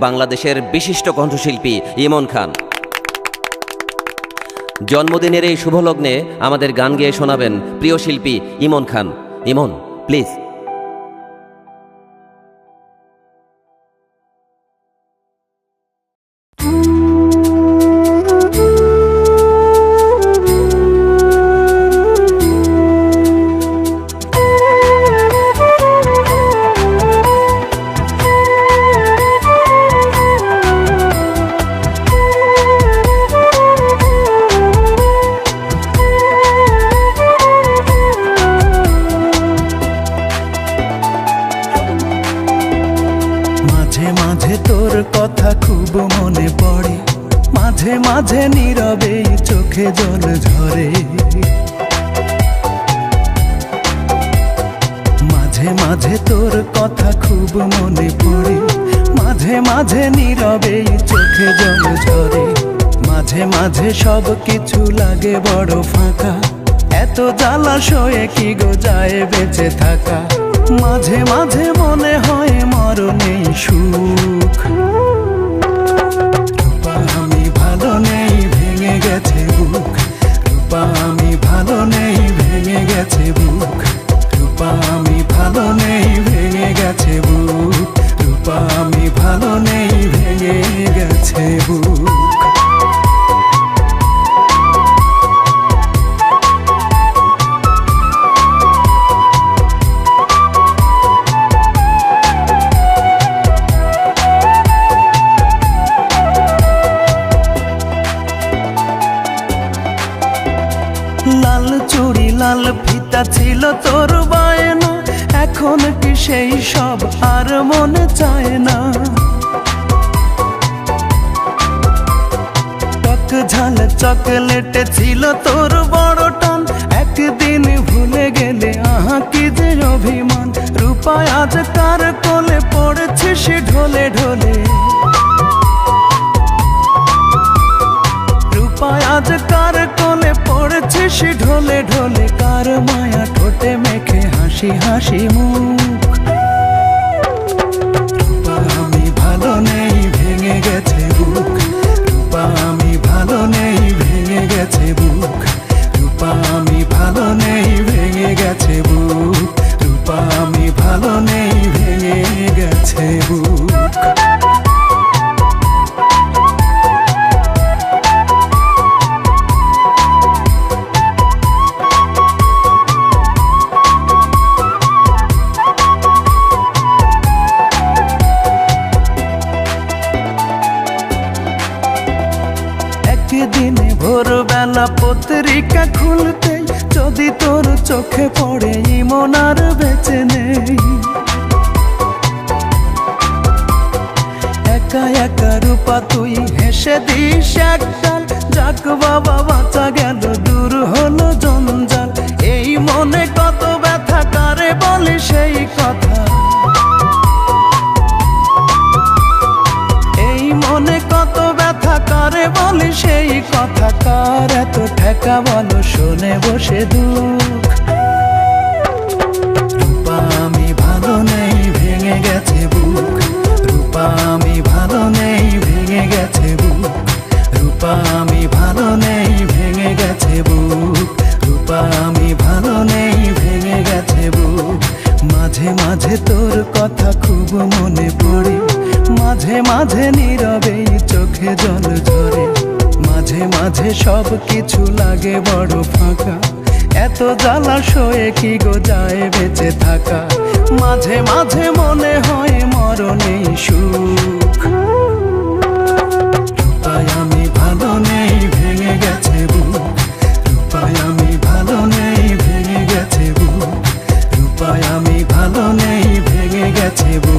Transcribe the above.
বাংলাদেশের বিশিষ্ট কণ্ঠশিল্পী ইমন খান। জন্মদিনের এই শুভলগ্নে আমাদের গান গেয়ে শোনাবেন প্রিয় শিল্পী ইমন খান। ইমন, প্লিজ। মাঝে মাঝে তোর কথা খুব মনে পড়ে, মাঝে মাঝে নীরবে চোখে জল ঝরে। মাঝে মাঝে তোর কথা খুব মনে পড়ে, মাঝে মাঝে নীরবে চোখে জল ঝরে। মাঝে মাঝে সব কিছু লাগে বড় ফাঁকা, এত জ্বালাশয়ে কি গো যায় বেঁচে থাকা। মাঝে মাঝে মনে হয় মরণেই সুখ, রূপা আমি ভালো নেই ভেঙে গেছে বুক। রূপা আমি ভালো নেই ভেঙে গেছে বুক। রূপা আমি ভালো নেই ভেঙে গেছে বুক। রূপা আমি ভালো নেই ভেঙে গেছে বুক। লাল চুড়ি লাল ফিতা ছিল তোর বায়না, এখন কি সেই সব আর মনে চায় না। টক ঝাল চকলেটে ছিল তোর বড় টান, একদিন ভুলে গেলে আহা কি যে অভিমান। রূপা আজ কার কোলে পড়েছে সে ঢলে ঢলে। রূপা আজ কার কোলে পড়েছে সে ঢলে ঢলে। কার মায়া ঠোঁটে মেখে হাসি হাসি মুখ। রূপা আমি ভালো নেই ভেঙে গেছে বুক। রূপা আমি ভালো নেই ভেঙে গেছে বুক। রূপা আমি ভালো নেই ভেঙে গেছে বুক। রূপা আমি ভালো নেই ভেঙে গেছে বুক। দিনে ভোরবেলা পত্রিকা খুলতে যদি তোর চোখে পড়ে ইমন আর বেঁচে নেই। একা একা রূপা তুই হেসে দিস একগাল, যাক বাবা বাঁচা গেল দূর হলো জঞ্জাল। এই মনে কত ব্যথা কারে বলে সেই কথা। এই মনে কত ব্যথা কারে বলে সেই কথা। কার এত ঠেকা বলো শোনে বসে দুঃখ। রূপা আমি ভালো নেই ভেঙে গেছে বুক। রূপা আমি ভালো নেই ভেঙে গেছে বুক। রূপা আমি ভালো নেই ভেঙে গেছে বুক। রূপা আমি ভালো নেই ভেঙে গেছে বুক। মাঝে মাঝে তোর কথা খুব মনে পড়ে, মাঝে মাঝে নীরবে চোখে জল ঝরে। মাঝে মাঝে সব কিছু লাগে বড় ফাঁকা, এত জ্বালাশয়ে কি গো যায় বেঁচে থাকা। মাঝে মাঝে মনে হয় মরণেই সুখ। রূপায় আমি ভালো নেই ভেঙে গেছে বুক। রূপায় আমি ভালো নেই ভেঙে গেছে বুক। রূপায় আমি ভালো নেই ভেঙে গেছে বুক।